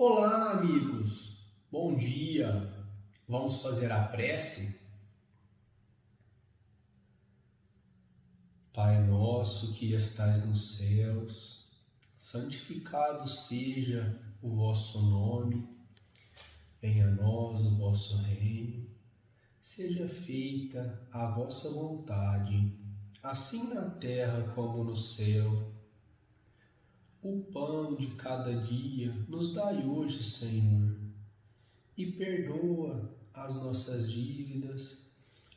Olá, amigos! Bom dia! Vamos fazer a prece? Pai nosso que estais nos céus, santificado seja o vosso nome, venha a nós o vosso reino, seja feita a vossa vontade, assim na terra como no céu. O pão de cada dia nos dai hoje, Senhor, e perdoa as nossas dívidas,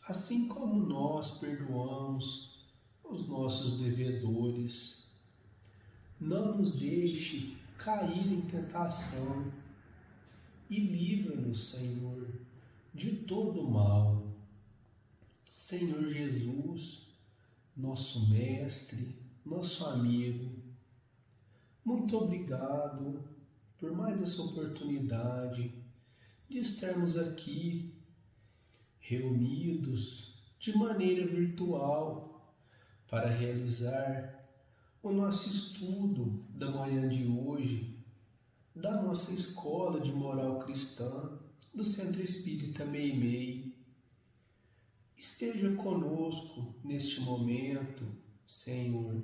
assim como nós perdoamos os nossos devedores. Não nos deixe cair em tentação e livra-nos, Senhor, de todo mal. Senhor Jesus, nosso mestre, nosso amigo, muito obrigado por mais essa oportunidade de estarmos aqui reunidos de maneira virtual para realizar o nosso estudo da manhã de hoje da nossa Escola de Moral Cristã do Centro Espírita Meimei. Esteja conosco neste momento, Senhor,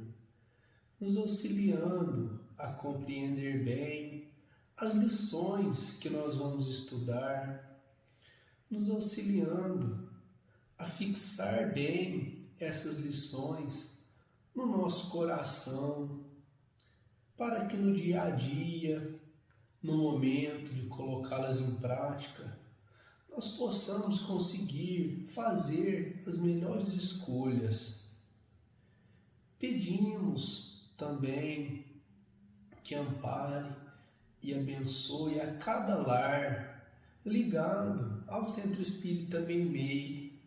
nos auxiliando a compreender bem as lições que nós vamos estudar, nos auxiliando a fixar bem essas lições no nosso coração, para que no dia a dia, no momento de colocá-las em prática, nós possamos conseguir fazer as melhores escolhas. Pedimos também que ampare e abençoe a cada lar ligado ao Centro Espírita Meimei,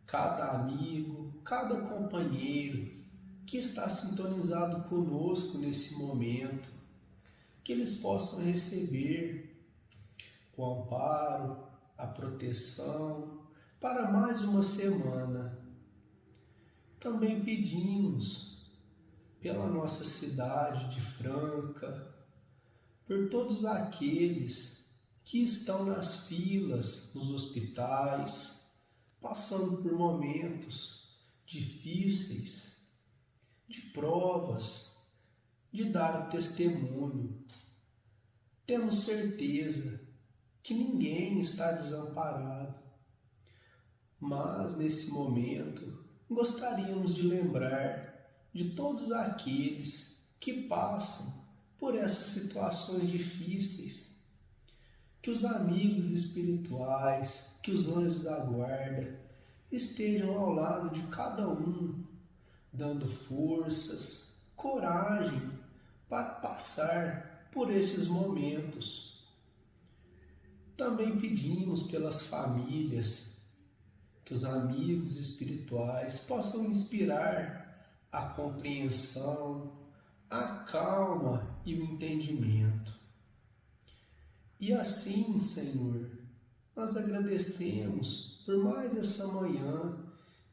cada amigo, cada companheiro que está sintonizado conosco nesse momento, que eles possam receber o amparo, a proteção para mais uma semana. Também pedimos pela nossa cidade de Franca, por todos aqueles que estão nas filas, nos hospitais, passando por momentos difíceis, de provas, de dar o testemunho. Temos certeza que ninguém está desamparado, mas nesse momento gostaríamos de lembrar de todos aqueles que passam por essas situações difíceis, que os amigos espirituais, que os anjos da guarda estejam ao lado de cada um, dando forças, coragem para passar por esses momentos. Também pedimos pelas famílias, que os amigos espirituais possam inspirar a compreensão, a calma e o entendimento. E assim, Senhor, nós agradecemos por mais essa manhã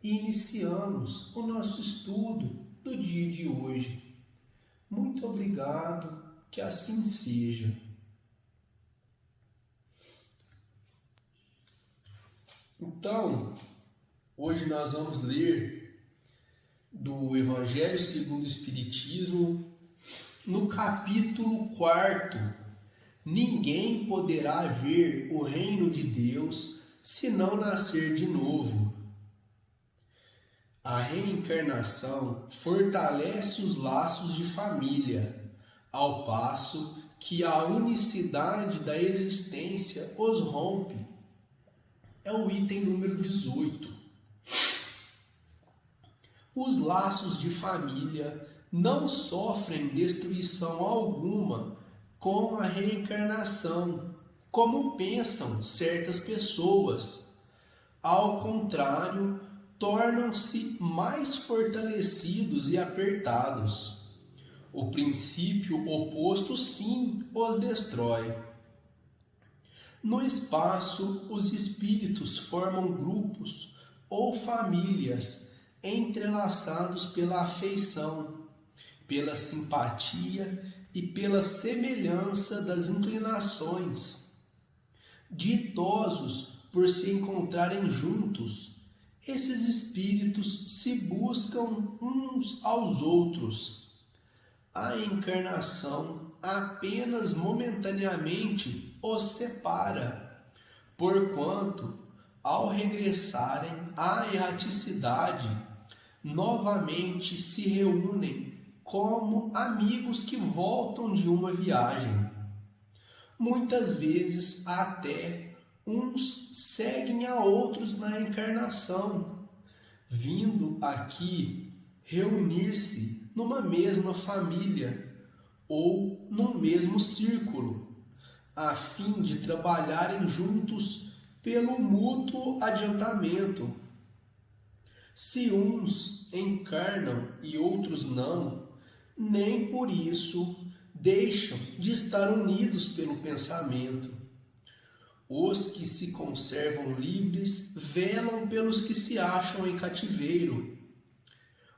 e iniciamos o nosso estudo do dia de hoje. Muito obrigado, que assim seja. Então, hoje nós vamos ler do Evangelho segundo o Espiritismo, no capítulo 4, ninguém poderá ver o reino de Deus se não nascer de novo. A reencarnação fortalece os laços de família, ao passo que a unicidade da existência os rompe. É o item número 18. Os laços de família não sofrem destruição alguma com a reencarnação, como pensam certas pessoas. Ao contrário, tornam-se mais fortalecidos e apertados. O princípio oposto, sim, os destrói. No espaço, os espíritos formam grupos ou famílias entrelaçados pela afeição, pela simpatia e pela semelhança das inclinações. Ditosos por se encontrarem juntos, esses espíritos se buscam uns aos outros. A encarnação apenas momentaneamente os separa, porquanto, ao regressarem à erraticidade, novamente se reúnem como amigos que voltam de uma viagem. Muitas vezes até uns seguem a outros na encarnação, vindo aqui reunir-se numa mesma família ou num mesmo círculo, a fim de trabalharem juntos pelo mútuo adiantamento. Se uns encarnam e outros não, nem por isso deixam de estar unidos pelo pensamento. Os que se conservam livres velam pelos que se acham em cativeiro.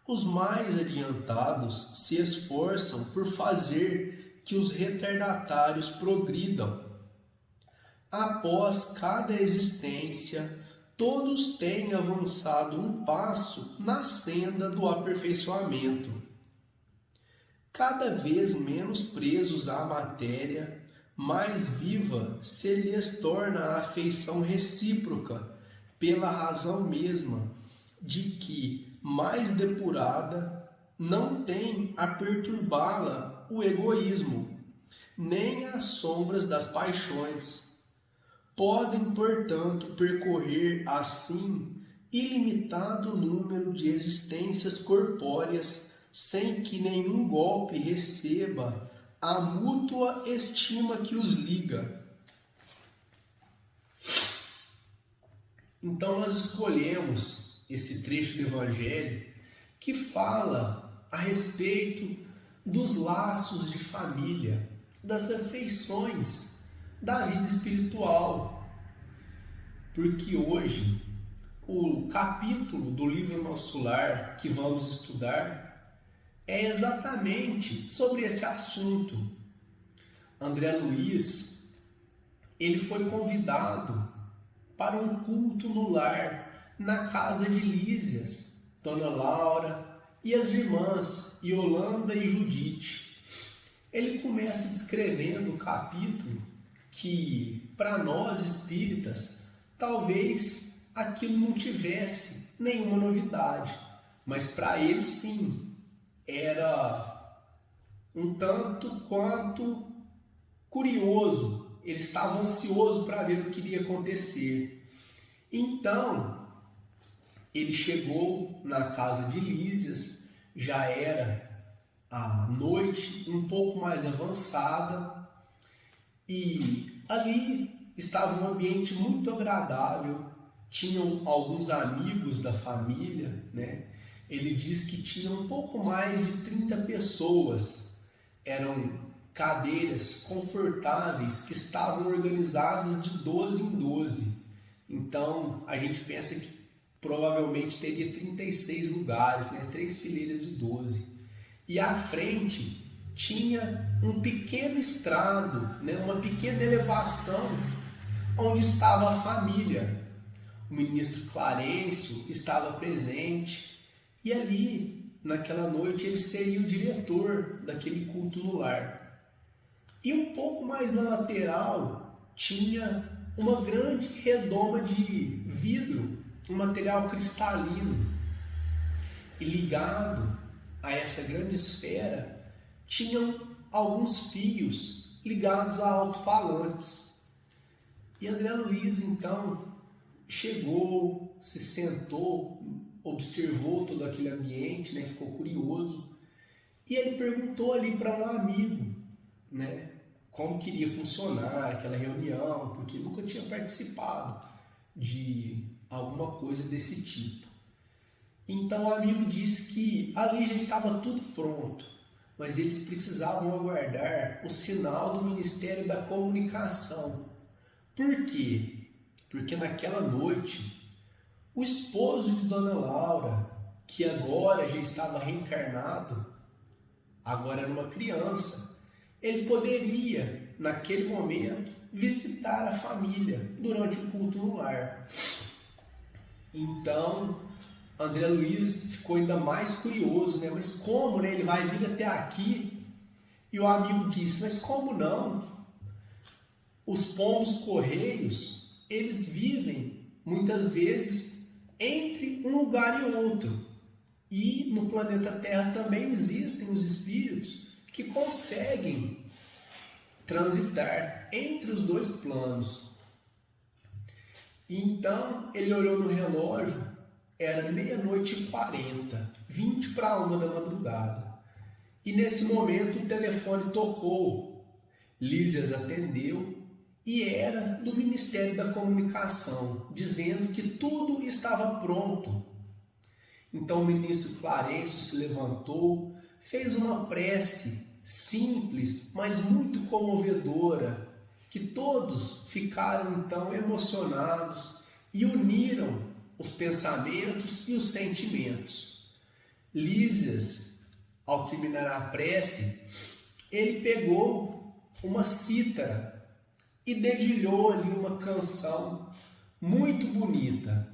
Os mais adiantados se esforçam por fazer que os retardatários progridam. Após cada existência, todos têm avançado um passo na senda do aperfeiçoamento. Cada vez menos presos à matéria, mais viva se lhes torna a afeição recíproca, pela razão mesma de que, mais depurada, não tem a perturbá-la o egoísmo, nem as sombras das paixões. Podem, portanto, percorrer assim ilimitado número de existências corpóreas sem que nenhum golpe receba a mútua estima que os liga. Então nós escolhemos esse trecho do Evangelho que fala a respeito dos laços de família, das afeições da vida espiritual. Porque hoje o capítulo do livro Nosso Lar que vamos estudar é exatamente sobre esse assunto. André Luiz, ele foi convidado para um culto no lar, na casa de Lísias, Dona Laura e as irmãs Yolanda e Judite. Ele começa descrevendo o capítulo que, para nós espíritas, talvez aquilo não tivesse nenhuma novidade, mas para ele sim, era um tanto quanto curioso. Ele estava ansioso para ver o que iria acontecer. Então, ele chegou na casa de Lísias, já era a noite um pouco mais avançada, e ali estava um ambiente muito agradável. Tinham alguns amigos da família, né? Ele diz que tinha um pouco mais de 30 pessoas. Eram cadeiras confortáveis que estavam organizadas de 12 em 12. Então, a gente pensa que provavelmente teria 36 lugares, né? 3 fileiras de 12. E à frente tinha um pequeno estrado, né? Uma pequena elevação onde estava a família. O ministro Clarencio estava presente. E ali, naquela noite, ele seria o diretor daquele culto no lar. E um pouco mais na lateral, tinha uma grande redoma de vidro, um material cristalino. E ligado a essa grande esfera, tinham alguns fios ligados a alto-falantes. E André Luiz, então, chegou, se sentou, observou todo aquele ambiente, né? Ficou curioso, e ele perguntou ali para um amigo, né? Como queria funcionar aquela reunião, porque nunca tinha participado de alguma coisa desse tipo. Então o amigo disse que ali já estava tudo pronto, mas eles precisavam aguardar o sinal do Ministério da Comunicação. Por quê? Porque naquela noite o esposo de Dona Laura, que agora já estava reencarnado, agora era uma criança, ele poderia, naquele momento, visitar a família durante o culto no lar. Então, André Luiz ficou ainda mais curioso, né? Mas como, né? Ele vai vir até aqui? E o amigo disse, mas como não? Os pombos correios, eles vivem, muitas vezes, entre um lugar e outro. E no planeta Terra também existem os espíritos que conseguem transitar entre os dois planos. Então, ele olhou no relógio, era 00:40, 20 para 1 da madrugada. E nesse momento o telefone tocou. Lísias atendeu e era do Ministério da Comunicação, dizendo que tudo estava pronto. Então o ministro Clarencio se levantou, fez uma prece simples, mas muito comovedora, que todos ficaram então emocionados e uniram os pensamentos e os sentimentos. Lísias, ao terminar a prece, ele pegou uma cítara e dedilhou ali uma canção muito bonita.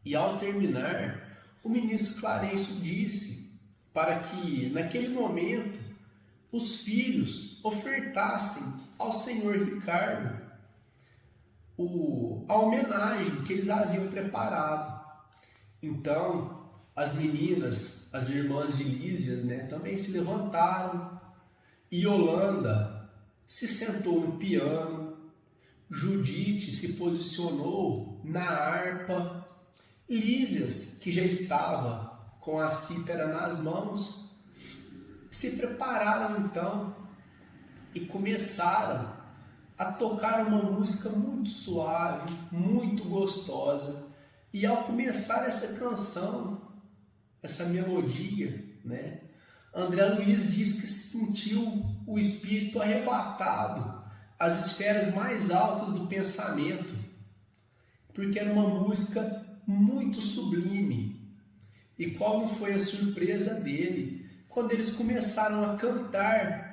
E ao terminar, o ministro Clarencio disse para que, naquele momento, os filhos ofertassem ao senhor Ricardo a homenagem que eles haviam preparado. Então, as meninas, as irmãs de Lísias, né, também se levantaram. E Yolanda se sentou no piano, Judite se posicionou na harpa, Lísias, que já estava com a cítara nas mãos, se prepararam então e começaram a tocar uma música muito suave, muito gostosa. E ao começar essa canção, essa melodia, né, André Luiz diz que sentiu o espírito arrebatado às esferas mais altas do pensamento, porque era uma música muito sublime. E qual não foi a surpresa dele quando eles começaram a cantar?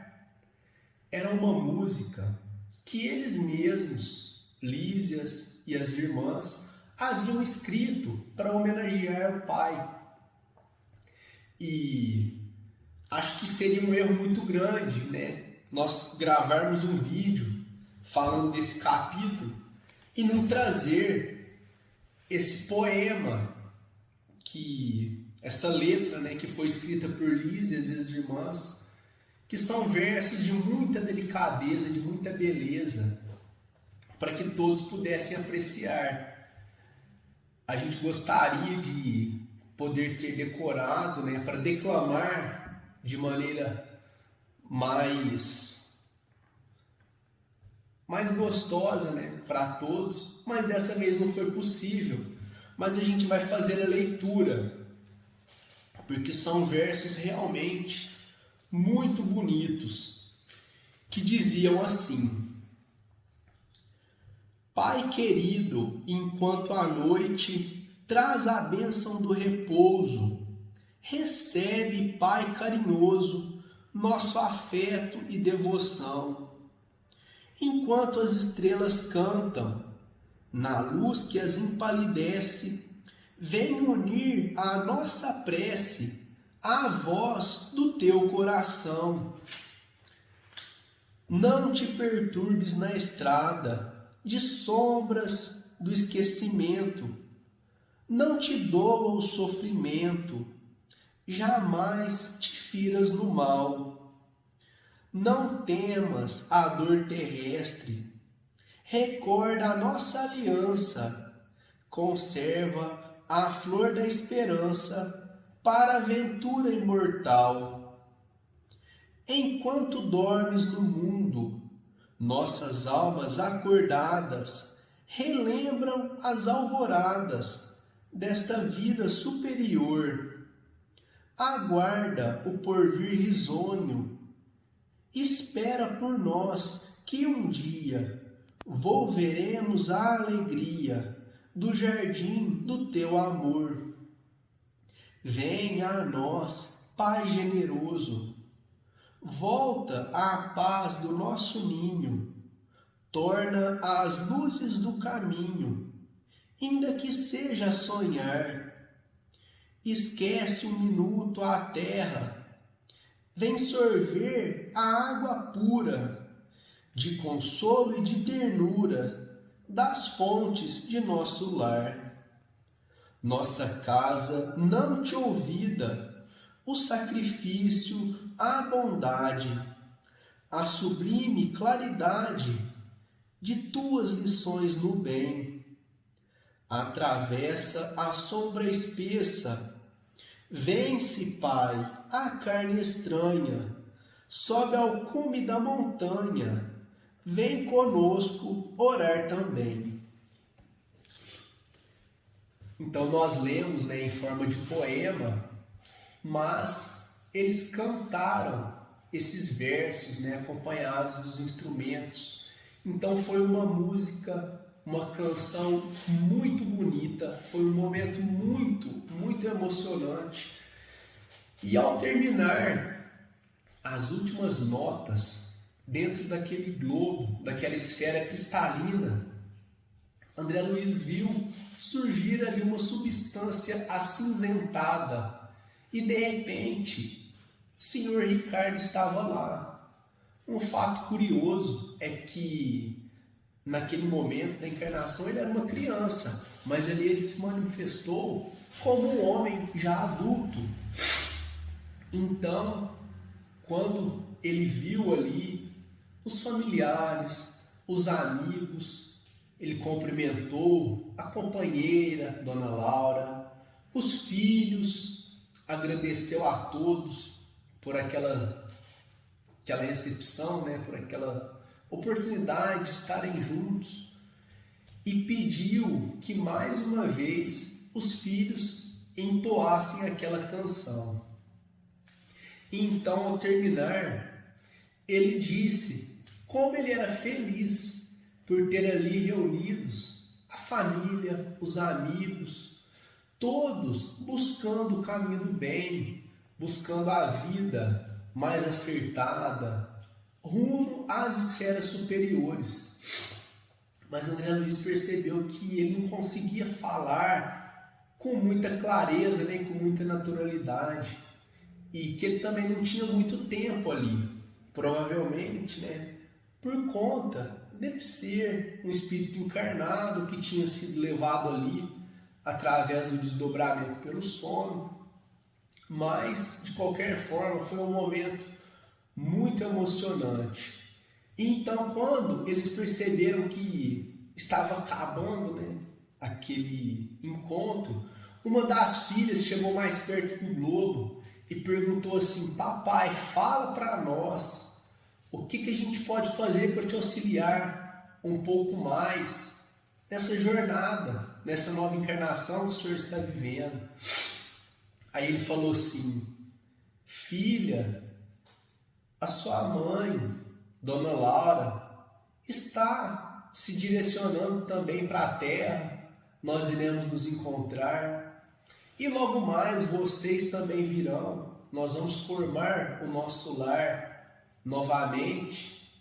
Era uma música que eles mesmos, Lísias e as irmãs, haviam escrito para homenagear o pai. E acho que seria um erro muito grande, né, nós gravarmos um vídeo falando desse capítulo e não trazer esse poema, essa letra, né, que foi escrita por Lísias e as irmãs, que são versos de muita delicadeza, de muita beleza, para que todos pudessem apreciar. A gente gostaria de poder ter decorado, né, para declamar de maneira mais gostosa, né, para todos, mas dessa vez não foi possível. Mas a gente vai fazer a leitura, porque são versos realmente muito bonitos, que diziam assim: Pai querido, enquanto a noite traz a bênção do repouso, recebe, Pai carinhoso, nosso afeto e devoção. Enquanto as estrelas cantam, na luz que as empalidece, vem unir à nossa prece a voz do teu coração. Não te perturbes na estrada de sombras do esquecimento, não te doa o sofrimento, jamais te firas no mal. Não temas a dor terrestre, recorda a nossa aliança, conserva a flor da esperança para a ventura imortal. Enquanto dormes no mundo, nossas almas acordadas relembram as alvoradas desta vida superior. Aguarda o porvir risonho, espera por nós que um dia volveremos à alegria do jardim do teu amor. Venha a nós, Pai generoso, Volta à paz do nosso ninho, torna as luzes do caminho, ainda que seja a sonhar. Esquece um minuto a terra, vem sorver a água pura, de consolo e de ternura, das fontes de nosso lar. Nossa casa não te ouvida, o sacrifício, a bondade, a sublime claridade de tuas lições no bem. Atravessa a sombra espessa, vence, Pai, a carne estranha, sobe ao cume da montanha, vem conosco orar também. Então nós lemos, em forma de poema, mas eles cantaram esses versos, acompanhados dos instrumentos. Então foi uma música, uma canção muito bonita, foi um momento muito, muito emocionante. E ao terminar as últimas notas dentro daquele globo, daquela esfera cristalina, André Luiz viu surgir ali uma substância acinzentada e de repente o senhor Ricardo estava lá. Um fato curioso é que naquele momento da encarnação ele era uma criança, mas ali ele se manifestou como um homem já adulto. Então, quando ele viu ali os familiares, os amigos, ele cumprimentou a companheira, Dona Laura, os filhos, agradeceu a todos por aquela recepção, por aquela oportunidade de estarem juntos, e pediu que mais uma vez os filhos entoassem aquela canção. E então, ao terminar, ele disse como ele era feliz por ter ali reunidos a família, os amigos, todos buscando o caminho do bem, buscando a vida mais acertada, rumo às esferas superiores. Mas André Luiz percebeu que ele não conseguia falar com muita clareza, nem com muita naturalidade, e que ele também não tinha muito tempo ali, provavelmente, por conta dele ser um espírito encarnado que tinha sido levado ali através do desdobramento pelo sono. Mas, de qualquer forma, foi um momento muito emocionante. Então, quando eles perceberam que estava acabando, aquele encontro, uma das filhas chegou mais perto do globo e perguntou assim: papai, fala para nós, o que a gente pode fazer para te auxiliar um pouco mais nessa jornada, nessa nova encarnação que o senhor está vivendo? Aí ele falou assim: filha, a sua mãe, Dona Laura, está se direcionando também para a Terra, nós iremos nos encontrar, e logo mais vocês também virão, nós vamos formar o nosso lar novamente,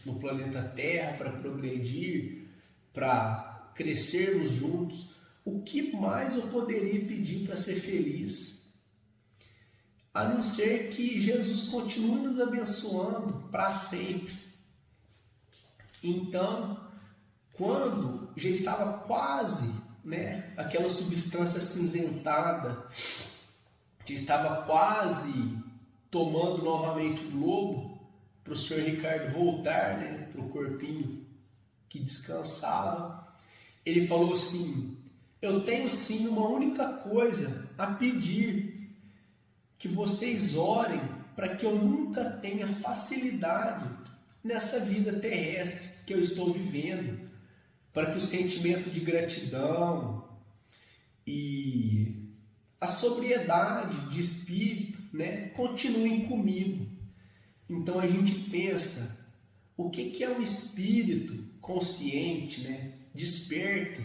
no planeta Terra, para progredir, para crescermos juntos. O que mais eu poderia pedir para ser feliz? A não ser que Jesus continue nos abençoando para sempre. Então, quando já estava quase, aquela substância acinzentada, que estava quase tomando novamente o globo, para o senhor Ricardo voltar, para o corpinho que descansava, ele falou assim: eu tenho sim uma única coisa a pedir, que vocês orem para que eu nunca tenha facilidade nessa vida terrestre que eu estou vivendo, para que o sentimento de gratidão e a sobriedade de espírito, continuem comigo. Então a gente pensa, o que é um espírito consciente, desperto?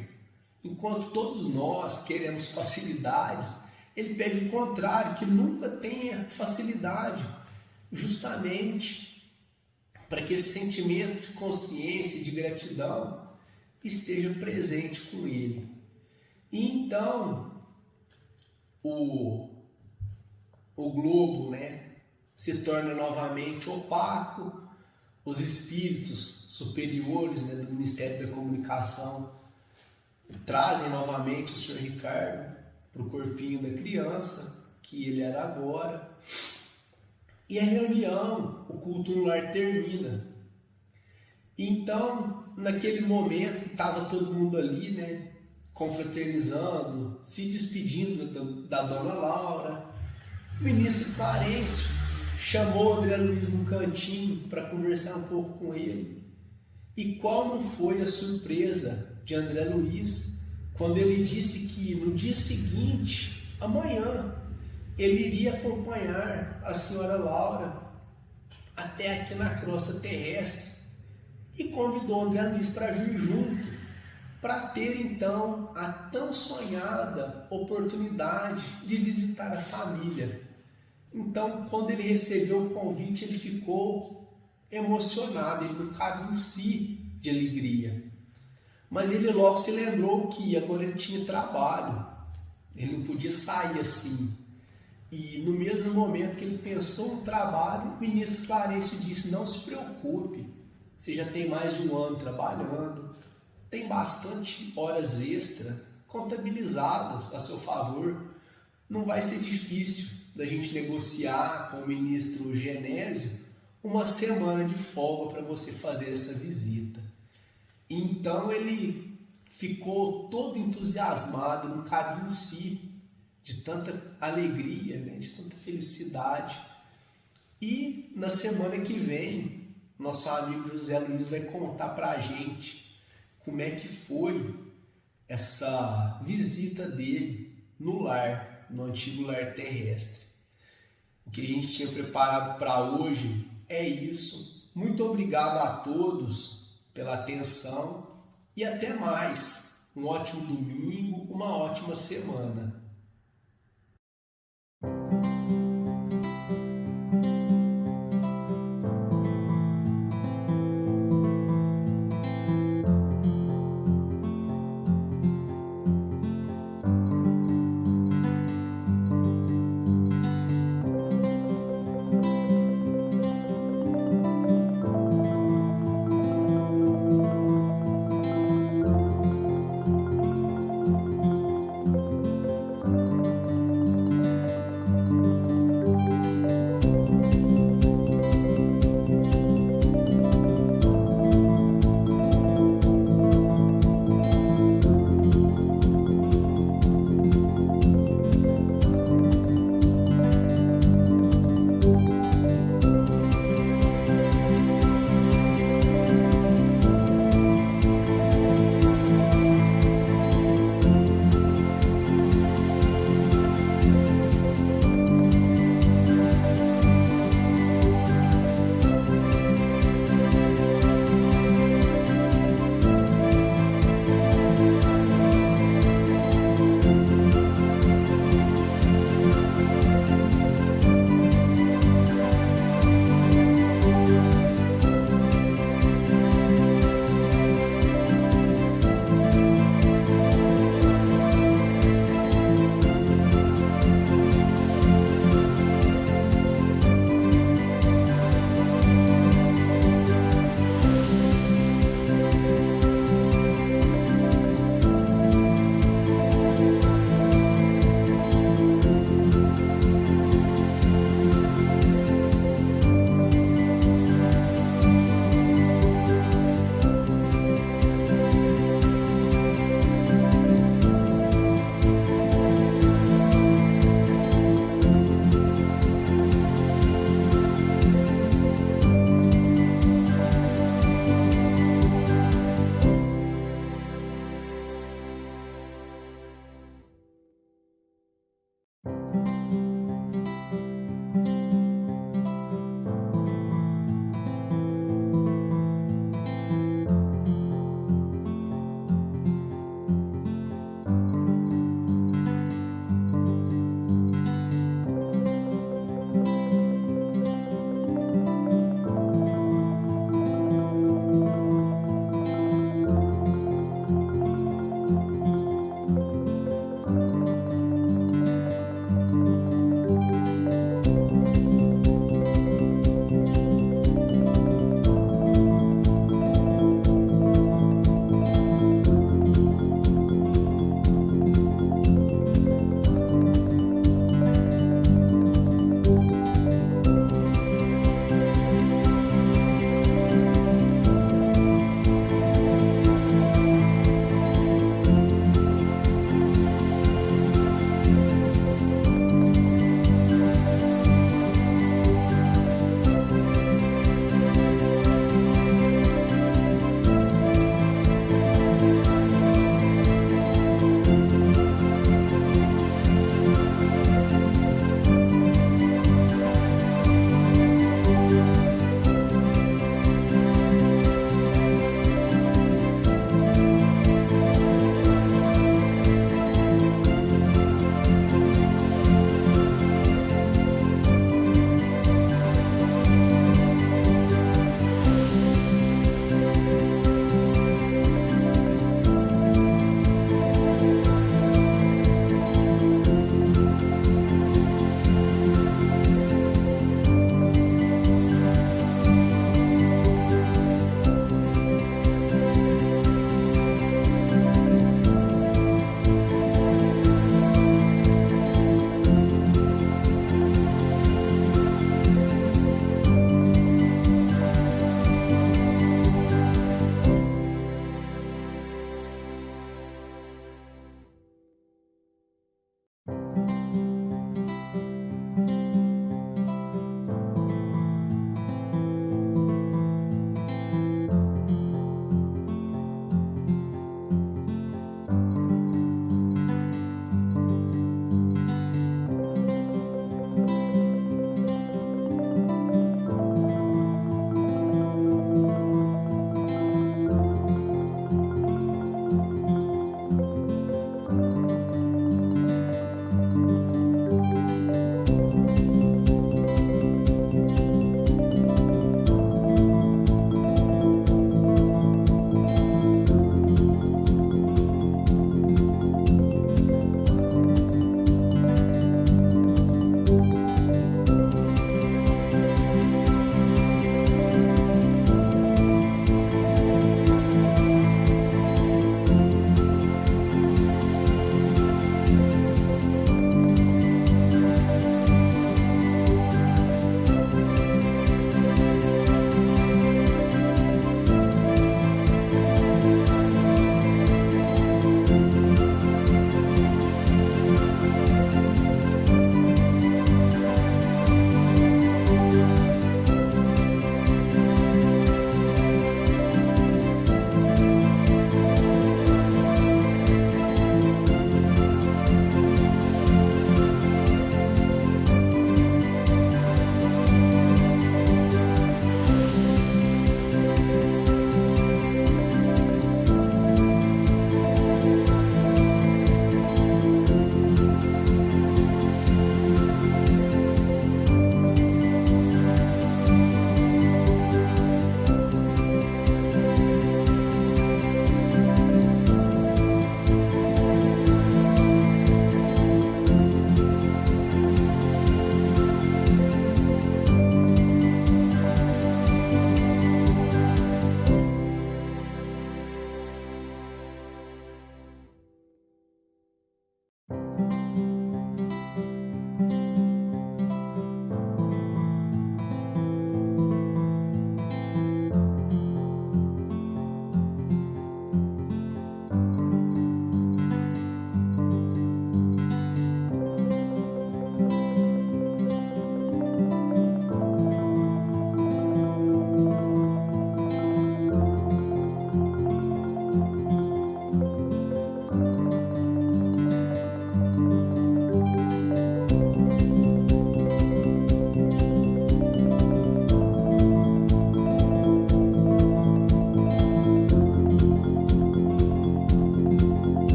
Enquanto todos nós queremos facilidades, ele pede o contrário, que nunca tenha facilidade. justamente para que esse sentimento de consciência e de gratidão esteja presente com ele. E então o globo, se torna novamente opaco, os espíritos superiores, do Ministério da Comunicação trazem novamente o Sr. Ricardo para o corpinho da criança, que ele era agora, e a reunião, o culto no lar termina. Então, naquele momento que estava todo mundo ali, confraternizando, se despedindo da dona Laura, o ministro Clarencio chamou André Luiz num cantinho para conversar um pouco com ele. E qual não foi a surpresa de André Luiz quando ele disse que no dia seguinte, amanhã, ele iria acompanhar a senhora Laura até aqui na crosta terrestre e convidou André Luiz para vir junto, para ter então a tão sonhada oportunidade de visitar a família. Então, quando ele recebeu o convite, ele ficou emocionado, ele não cabe em si de alegria. Mas ele logo se lembrou que agora ele tinha trabalho, ele não podia sair assim. E no mesmo momento que ele pensou no trabalho, o ministro Clarencio disse: não se preocupe, você já tem mais de um ano trabalhando, tem bastante horas extras contabilizadas a seu favor, não vai ser difícil da gente negociar com o ministro Genésio uma semana de folga para você fazer essa visita. Então ele ficou todo entusiasmado, não cabia em si, de tanta alegria, de tanta felicidade. E na semana que vem, nosso amigo José Luiz vai contar para a gente como é que foi essa visita dele no lar, no antigo lar terrestre. O que a gente tinha preparado para hoje é isso. Muito obrigado a todos pela atenção e até mais. Um ótimo domingo, uma ótima semana.